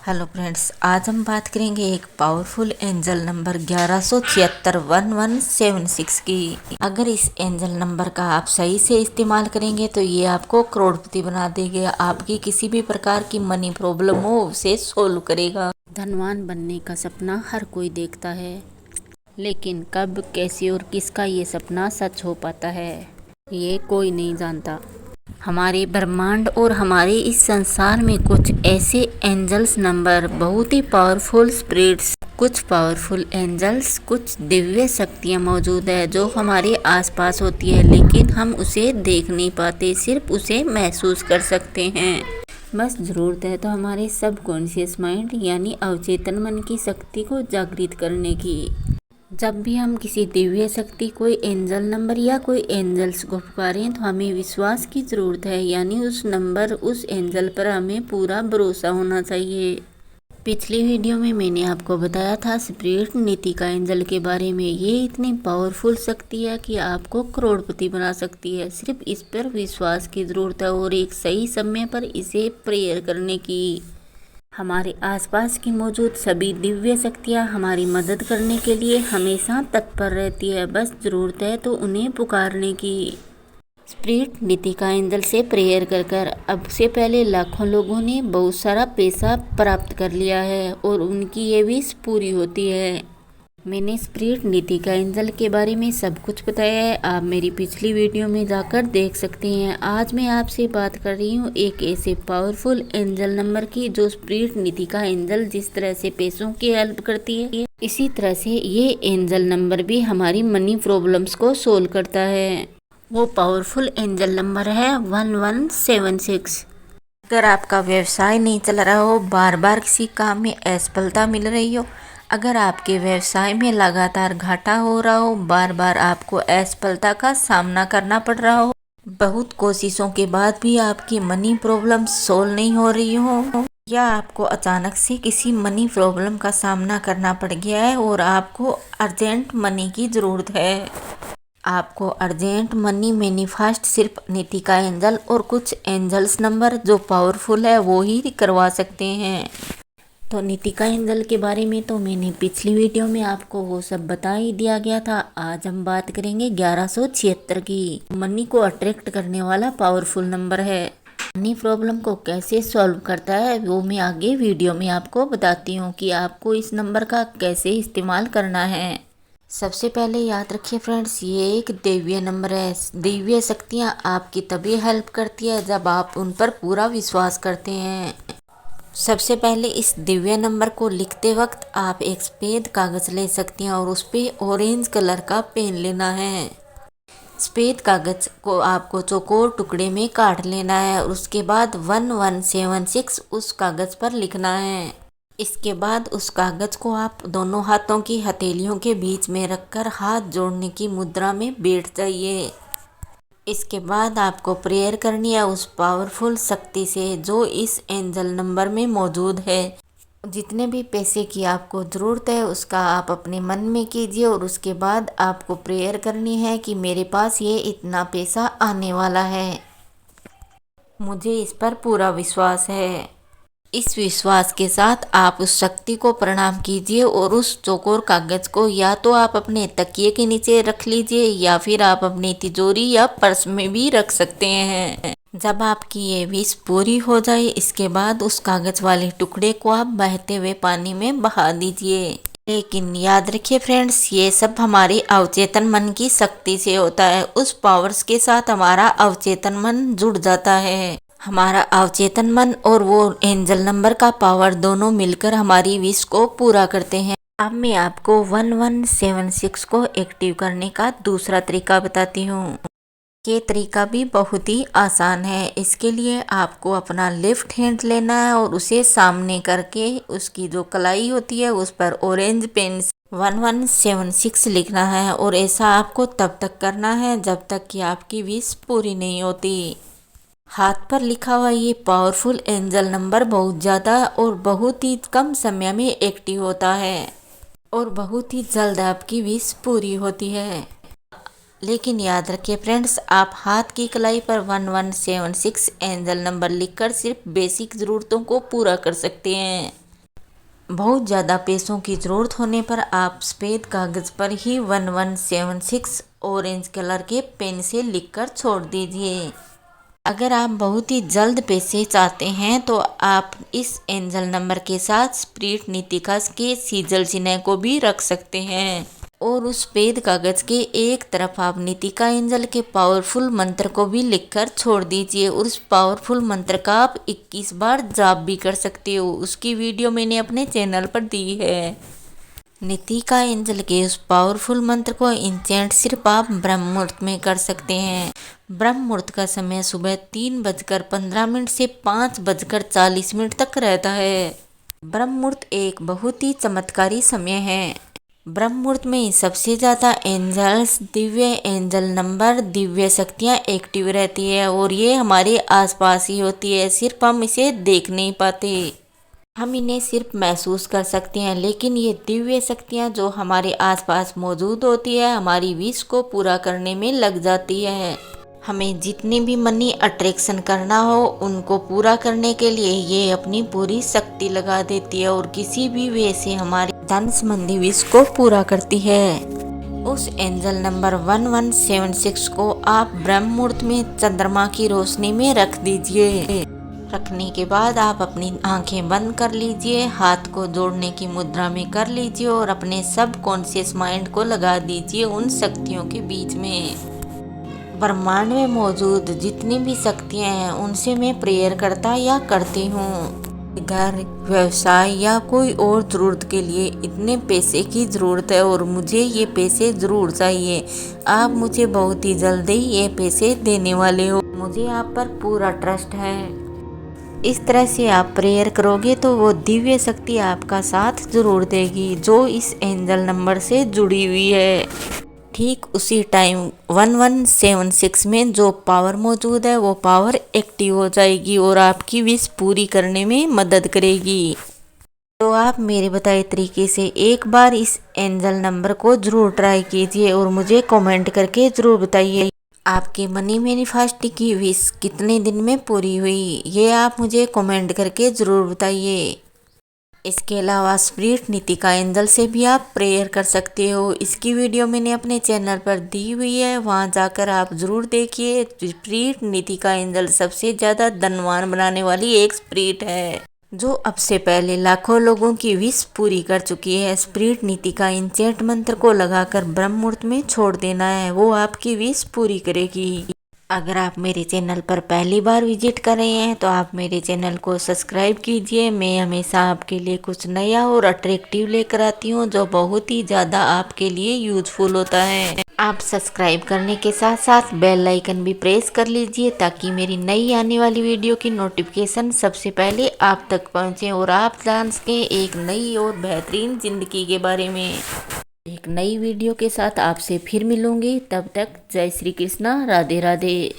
Hello friends, आज हम बात करेंगे एक पावरफुल एंजल नंबर 1176 की। अगर इस एंजल नंबर का आप सही से इस्तेमाल करेंगे तो ये आपको करोड़पति बना देगा। आपकी किसी भी प्रकार की मनी प्रॉब्लम हो उसे सोल्व करेगा। धनवान बनने का सपना हर कोई देखता है, लेकिन कब, कैसे और किसका ये सपना सच हो पाता है ये कोई नहीं जानता। हमारे ब्रह्मांड और हमारे इस संसार में कुछ ऐसे एंजल्स नंबर, बहुत ही पावरफुल स्पिरिट्स, कुछ पावरफुल एंजल्स, कुछ दिव्य शक्तियाँ मौजूद है जो हमारे आसपास होती है, लेकिन हम उसे देख नहीं पाते, सिर्फ उसे महसूस कर सकते हैं। बस ज़रूरत है तो हमारे सबकॉन्शियस माइंड यानी अवचेतन मन की शक्ति को जागृत करने की। जब भी हम किसी दिव्य शक्ति, कोई एंजल नंबर या कोई एंजल्स को पुकारें तो हमें विश्वास की ज़रूरत है, यानी उस नंबर, उस एंजल पर हमें पूरा भरोसा होना चाहिए। पिछली वीडियो में मैंने आपको बताया था स्पिरिट नीतिका एंजल के बारे में। ये इतनी पावरफुल शक्ति है कि आपको करोड़पति बना सकती है। सिर्फ इस पर विश्वास की ज़रूरत है और एक सही समय पर इसे प्रेयर करने की। हमारे आसपास की मौजूद सभी दिव्य शक्तियाँ हमारी मदद करने के लिए हमेशा तत्पर रहती है, बस ज़रूरत है तो उन्हें पुकारने की। स्पिरिट नीतिका एंजल से प्रेयर कर अब से पहले लाखों लोगों ने बहुत सारा पैसा प्राप्त कर लिया है और उनकी ये विश पूरी होती है। मैंने स्पिरिट नीतिका एंजल के बारे में सब कुछ बताया है, आप मेरी पिछली वीडियो में जाकर देख सकते हैं। आज मैं आपसे बात कर रही हूँ एक ऐसे पावरफुल एंजल नंबर की जो स्पिरिट नीतिका एंजल जिस तरह से पैसों की हेल्प करती है, इसी तरह से ये एंजल नंबर भी हमारी मनी प्रॉब्लम्स को सोल्व करता है। वो पावरफुल एंजल नंबर है 1176। अगर आपका व्यवसाय नहीं चल रहा हो, बार बार किसी काम में असफलता मिल रही हो, अगर आपके व्यवसाय में लगातार घाटा हो रहा हो, बार बार आपको असफलता का सामना करना पड़ रहा हो, बहुत कोशिशों के बाद भी आपकी मनी प्रॉब्लम सोल्व नहीं हो रही हो, या आपको अचानक से किसी मनी प्रॉब्लम का सामना करना पड़ गया है और आपको अर्जेंट मनी की ज़रूरत है, आपको अर्जेंट मनी मैनिफेस्ट सिर्फ नीतिका एंजल और कुछ एंजल्स नंबर जो पावरफुल है वो ही करवा सकते हैं। तो नीतिका एंजल के बारे में तो मैंने पिछली वीडियो में आपको वो सब बता ही दिया गया था। आज हम बात करेंगे 1176 की। मनी को अट्रैक्ट करने वाला पावरफुल नंबर है। मनी प्रॉब्लम को कैसे सॉल्व करता है वो मैं आगे वीडियो में आपको बताती हूँ कि आपको इस नंबर का कैसे इस्तेमाल करना है। सबसे पहले याद रखिए फ्रेंड्स, ये एक दिव्य नंबर है। दिव्य शक्तियाँ आपकी तभी हेल्प करती है जब आप उन पर पूरा विश्वास करते हैं। सबसे पहले इस दिव्य नंबर को लिखते वक्त आप एक सफ़ेद कागज़ ले सकती हैं और उस पर ऑरेंज कलर का पेन लेना है। सफ़ेद कागज़ को आपको चौकोर टुकड़े में काट लेना है और उसके बाद 1176 उस कागज़ पर लिखना है। इसके बाद उस कागज़ को आप दोनों हाथों की हथेलियों के बीच में रखकर हाथ जोड़ने की मुद्रा में बैठ जाइए। इसके बाद आपको प्रेयर करनी है उस पावरफुल शक्ति से जो इस एंजल नंबर में मौजूद है। जितने भी पैसे की आपको ज़रूरत है उसका आप अपने मन में कीजिए और उसके बाद आपको प्रेयर करनी है कि मेरे पास ये इतना पैसा आने वाला है, मुझे इस पर पूरा विश्वास है। इस विश्वास के साथ आप उस शक्ति को प्रणाम कीजिए और उस चौकोर कागज को या तो आप अपने तकिए के नीचे रख लीजिए या फिर आप अपनी तिजोरी या पर्स में भी रख सकते हैं। जब आपकी ये विश पूरी हो जाए इसके बाद उस कागज वाले टुकड़े को आप बहते हुए पानी में बहा दीजिए। लेकिन याद रखिए फ्रेंड्स, ये सब हमारे अवचेतन मन की शक्ति से होता है। उस पावर्स के साथ हमारा अवचेतन मन जुड़ जाता है। हमारा अवचेतन मन और वो एंजल नंबर का पावर दोनों मिलकर हमारी विश को पूरा करते हैं। अब मैं आपको 1176 को एक्टिव करने का दूसरा तरीका बताती हूँ। ये तरीका भी बहुत ही आसान है। इसके लिए आपको अपना लेफ्ट हैंड लेना है और उसे सामने करके उसकी जो कलाई होती है उस पर ऑरेंज पेन 1176 लिखना है और ऐसा आपको तब तक करना है जब तक कि आपकी विश पूरी नहीं होती। हाथ पर लिखा हुआ ये पावरफुल एंजल नंबर बहुत ज़्यादा और बहुत ही कम समय में एक्टिव होता है और बहुत ही जल्द आपकी विश पूरी होती है। लेकिन याद रखिए फ्रेंड्स, आप हाथ की कलाई पर 1176 एंजल नंबर लिखकर सिर्फ बेसिक ज़रूरतों को पूरा कर सकते हैं। बहुत ज़्यादा पैसों की ज़रूरत होने पर आप सफ़ेद कागज़ पर ही 1176 ऑरेंज कलर के पेन से लिखकर छोड़ दीजिए। अगर आप बहुत ही जल्द पैसे चाहते हैं तो आप इस एंजल नंबर के साथ स्पिरिट नीतिका के सीजल चिन्ह को भी रख सकते हैं और उस सफेद कागज के एक तरफ आप नीतिका एंजल के पावरफुल मंत्र को भी लिखकर छोड़ दीजिए और उस पावरफुल मंत्र का आप 21 बार जाप भी कर सकते हो। उसकी वीडियो मैंने अपने चैनल पर दी है। नीतिका एंजल के उस पावरफुल मंत्र को इंचेंट सिर्फ आप ब्रह्म मुहूर्त में कर सकते हैं। ब्रह्म मुहूर्त का समय सुबह 3:15 से 5:40 तक रहता है। ब्रह्म मुहूर्त एक बहुत ही चमत्कारी समय है। ब्रह्म मुहूर्त में सबसे ज़्यादा angels, Divya angel number, Divya शक्तियाँ एक्टिव रहती है और ये हमारे आसपास ही होती है, सिर्फ हम इसे देख नहीं पाते। हम इन्हें सिर्फ महसूस कर सकते हैं, लेकिन ये दिव्य शक्तियाँ जो हमारे आसपास मौजूद होती है हमारी विश को पूरा करने में लग जाती है। हमें जितनी भी मनी अट्रैक्शन करना हो उनको पूरा करने के लिए ये अपनी पूरी शक्ति लगा देती है और किसी भी वे से हमारे धन संबंधी विश को पूरा करती है। उस एंजल नंबर 1176 को आप ब्रह्म मुहूर्त में चंद्रमा की रोशनी में रख दीजिए। रखने के बाद आप अपनी आंखें बंद कर लीजिए, हाथ को जोड़ने की मुद्रा में कर लीजिए और अपने सब कॉन्शियस माइंड को लगा दीजिए उन शक्तियों के बीच में। ब्रह्मांड में मौजूद जितनी भी शक्तियाँ हैं उनसे मैं प्रेयर करता या करती हूँ। घर, व्यवसाय या कोई और ज़रूरत के लिए इतने पैसे की ज़रूरत है और मुझे ये पैसे ज़रूर चाहिए। आप मुझे बहुत ही जल्दी ये पैसे देने वाले हो, मुझे आप पर पूरा ट्रस्ट है। इस तरह से आप प्रेयर करोगे तो वो दिव्य शक्ति आपका साथ ज़रूर देगी जो इस एंजल नंबर से जुड़ी हुई है। ठीक उसी टाइम 1176 में जो पावर मौजूद है वो पावर एक्टिव हो जाएगी और आपकी विश पूरी करने में मदद करेगी। तो आप मेरे बताए तरीके से एक बार इस एंजल नंबर को ज़रूर ट्राई कीजिए और मुझे कमेंट करके ज़रूर बताइए आपके मनी मैनिफेस्टिंग की विश कितने दिन में पूरी हुई। ये आप मुझे कमेंट करके ज़रूर बताइए। इसके अलावा स्पिरिट नीतिका एंजल से भी आप प्रेयर कर सकते हो। इसकी वीडियो मैंने अपने चैनल पर दी हुई है, वहां जाकर आप ज़रूर देखिए। स्पिरिट नीतिका एंजल सबसे ज़्यादा धनवान बनाने वाली एक स्पिरिट है जो अब से पहले लाखों लोगों की विश पूरी कर चुकी है। स्पिरिट नीतिका इंचेंट मंत्र को लगाकर ब्रह्म मुहूर्त में छोड़ देना है, वो आपकी विश पूरी करेगी। अगर आप मेरे चैनल पर पहली बार विजिट कर रहे हैं तो आप मेरे चैनल को सब्सक्राइब कीजिए। मैं हमेशा आपके लिए कुछ नया और अट्रैक्टिव लेकर आती हूँ जो बहुत ही ज़्यादा आपके लिए यूजफुल होता है। आप सब्सक्राइब करने के साथ साथ बेल आइकन भी प्रेस कर लीजिए ताकि मेरी नई आने वाली वीडियो की नोटिफिकेशन सबसे पहले आप तक पहुँचे और आप जान सकें एक नई और बेहतरीन ज़िंदगी के बारे में। एक नई वीडियो के साथ आपसे फिर मिलूंगी, तब तक जय श्री कृष्णा, राधे राधे।